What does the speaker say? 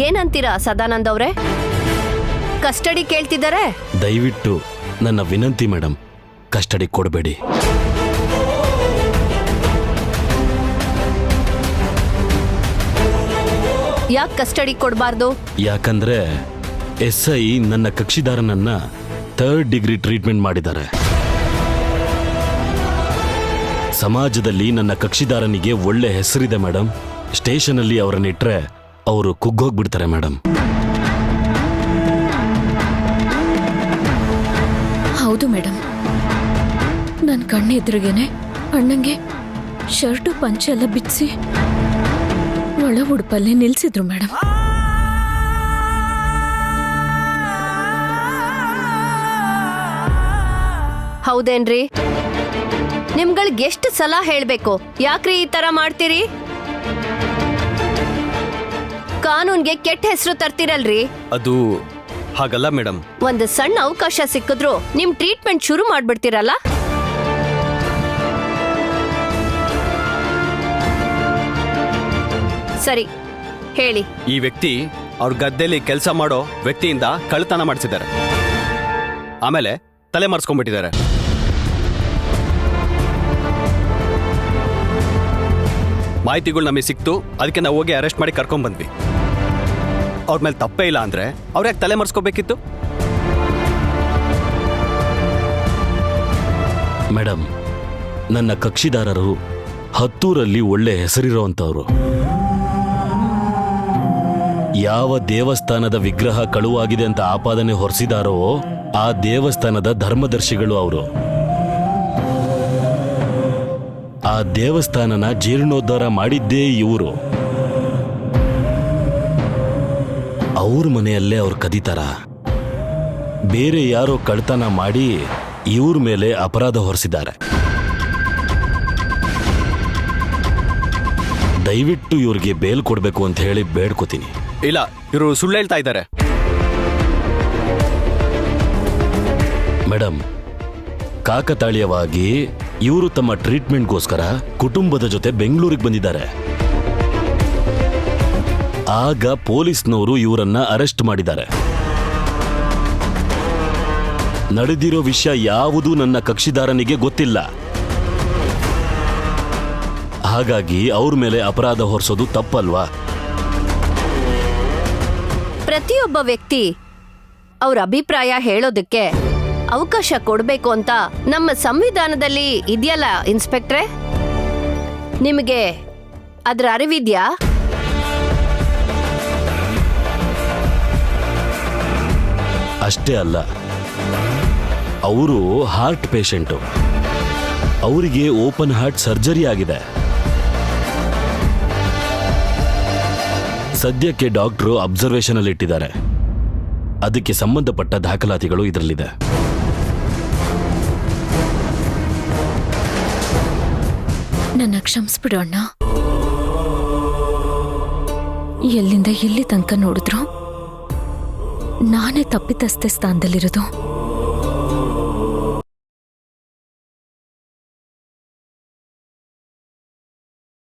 ಏನಂತೀರಾ ಸದಾನಂದ್ ಅವ್ರೆ? ಕಸ್ಟಡಿ ಕೇಳ್ತಿದ್ದಾರೆ? ದಯವಿಟ್ಟು ನನ್ನ ವಿನಂತಿ ಮೇಡಮ್, ಕಸ್ಟಡಿ ಕೊಡಬೇಡಿ. ಯಾಕೆ ಕಸ್ಟಡಿ ಕೊಡಬಾರ್ದು? ಯಾಕಂದ್ರೆ SI ನನ್ನ ಕಕ್ಷಿದಾರನನ್ನ 3rd ಡಿಗ್ರಿ ಟ್ರೀಟ್ಮೆಂಟ್ ಮಾಡಿದ್ದಾರೆ. ಸಮಾಜದಲ್ಲಿ ನನ್ನ ಕಕ್ಷಿದಾರನಿಗೆ ಒಳ್ಳೆ ಹೆಸರಿದೆ ಮೇಡಮ್. ಸ್ಟೇಷನಲ್ಲಿ ಅವರನ್ನಿಟ್ರೆ ಅವರು ಕುಗ್ಗೋಗ್ಬಿಡ್ತಾರೆ ಮೇಡಮ್. ಹೌದು ಮೇಡಮ್, ನನ್ನ ಕಣ್ಣೆದುರಿಗೇನೆ ಅಣ್ಣಂಗೆ ಶರ್ಟು ಪಂಚೆ ಎಲ್ಲ ಬಿಚ್ಚಿಸಿ ಒಳ ಉಡುಪಲ್ಲೇ ನಿಲ್ಸಿದ್ರು ಮೇಡಮ್. ಹೌದೇನ್ರಿ? ನಿಮ್ಗಳಿಗೆ ಎಷ್ಟು ಸಲ ಹೇಳ್ಬೇಕು, ಯಾಕ್ರಿ ಈ ತರ ಮಾಡ್ತೀರಿ? ಕಾನೂನ್ಗೆ ಕೆಟ್ಟ ಹೆಸರು ತರ್ತಿರಲ್ರಿ. ಅದು ಹಾಗಲ್ಲ ಮೇಡಮ್. ಒಂದು ಸಣ್ಣ ಅವಕಾಶ ಸಿಕ್ಕಿದ್ರು ನಿಮ್ ಟ್ರೀಟ್ಮೆಂಟ್ ಶುರು ಮಾಡ್ಬಿಡ್ತೀರಲ್ಲ. ಸರಿ ಹೇಳಿ. ಈ ವ್ಯಕ್ತಿ ಅವ್ರ ಗದ್ದೆಲಿ ಕೆಲಸ ಮಾಡೋ ವ್ಯಕ್ತಿಯಿಂದ ಕಳ್ಳತನ ಮಾಡಿಸಿದ್ದಾರೆ, ಆಮೇಲೆ ತಲೆ ಮರೆಸ್ಕೊಂಡ್ಬಿಟ್ಟಿದ್ದಾರೆ. ಮಾಹಿತಿಗಳು ನಮಗೆ ಸಿಕ್ತು, ಅದಕ್ಕೆ ನಾವು ಹೋಗಿ ಅರೆಸ್ಟ್ ಮಾಡಿ ಕರ್ಕೊಂಡ್ ಬಂದ್ವಿ. ಅವ್ರ ಮೇಲೆ ತಪ್ಪೇ ಇಲ್ಲ ಅಂದ್ರೆ ಅವ್ರ ಯಾಕೆ ತಲೆ ಮರೆಸ್ಕೋಬೇಕಿತ್ತು? ಮೇಡಮ್, ನನ್ನ ಕಕ್ಷಿದಾರರು ಹತ್ತೂರಲ್ಲಿ ಒಳ್ಳೆ ಹೆಸರಿರುವಂತವ್ರು. ಯಾವ ದೇವಸ್ಥಾನದ ವಿಗ್ರಹ ಕಳುವಾಗಿದೆ ಅಂತ ಆಪಾದನೆ ಹೊರಿಸಿದಾರೋ ಆ ದೇವಸ್ಥಾನದ ಧರ್ಮದರ್ಶಿಗಳು ಅವರು. ಆ ದೇವಸ್ಥಾನನ ಜೀರ್ಣೋದ್ಧಾರ ಮಾಡಿದ್ದೇ ಇವರು. ಅವ್ರ ಮನೆಯಲ್ಲೇ ಅವ್ರು ಕದೀತಾರ. ಬೇರೆ ಯಾರೋ ಕಳ್ತನ ಮಾಡಿ ಇವ್ರ ಮೇಲೆ ಅಪರಾಧ ಹೊರಿಸಿದ್ದಾರೆ. ದಯವಿಟ್ಟು ಇವ್ರಿಗೆ ಬೇಲ್ ಕೊಡ್ಬೇಕು ಅಂತ ಹೇಳಿ ಬೇಡ್ಕೋತೀನಿ. ಇಲ್ಲ, ಇವರು ಸುಳ್ಳು ಹೇಳ್ತಾ ಇದ್ದಾರೆ. ಮೇಡಮ್, ಕಾಕತಾಳೀಯವಾಗಿ ಇವರು ತಮ್ಮ ಟ್ರೀಟ್ಮೆಂಟ್ಗೋಸ್ಕರ ಕುಟುಂಬದ ಜೊತೆ ಬೆಂಗಳೂರಿಗೆ ಬಂದಿದ್ದಾರೆ. ಆಗ ಪೊಲೀಸ್ನವರು ಇವರನ್ನ ಅರೆಸ್ಟ್ ಮಾಡಿದ್ದಾರೆ. ನಡೆದಿರೋ ವಿಷಯ ಯಾವುದೂ ನನ್ನ ಕಕ್ಷಿದಾರನಿಗೆ ಗೊತ್ತಿಲ್ಲ. ಹಾಗಾಗಿ ಅವ್ರ ಮೇಲೆ ಅಪರಾಧ ಹೊರಿಸೋದು ತಪ್ಪಲ್ವಾ? ಪ್ರತಿಯೊಬ್ಬ ವ್ಯಕ್ತಿ ಅವ್ರ ಅಭಿಪ್ರಾಯ ಹೇಳೋದಕ್ಕೆ ಅವಕಾಶ ಕೊಡ್ಬೇಕು ಅಂತ ನಮ್ಮ ಸಂವಿಧಾನದಲ್ಲಿ ಇದೆಯಲ್ಲ ಇನ್ಸ್ಪೆಕ್ಟ್ರೆ. ನಿಮಗೆ ಅದ್ರ ಅರಿವಿದ್ಯಾ? ಅಷ್ಟೇ ಅಲ್ಲ, ಅವರು ಹಾರ್ಟ್ ಪೇಷಂಟು. ಅವರಿಗೆ ಓಪನ್ ಹಾರ್ಟ್ ಸರ್ಜರಿ ಆಗಿದೆ. ಸದ್ಯಕ್ಕೆ ಡಾಕ್ಟ್ರು ಅಬ್ಸರ್ವೇಷನ್ ಅಲ್ಲಿ ಇಟ್ಟಿದ್ದಾರೆ. ಅದಕ್ಕೆ ಸಂಬಂಧಪಟ್ಟ ದಾಖಲಾತಿಗಳು ಇದರಲ್ಲಿದೆ. ನನ್ನ ಕ್ಷಮಿಸ್ಬಿಡು ಅಣ್ಣ. ಎಲ್ಲಿಂದ ಎಲ್ಲಿ ತನಕ ನೋಡಿದ್ರು ನಾನೇ ತಪ್ಪಿತಸ್ಥೆ ಸ್ಥಾನದಲ್ಲಿರೋದು.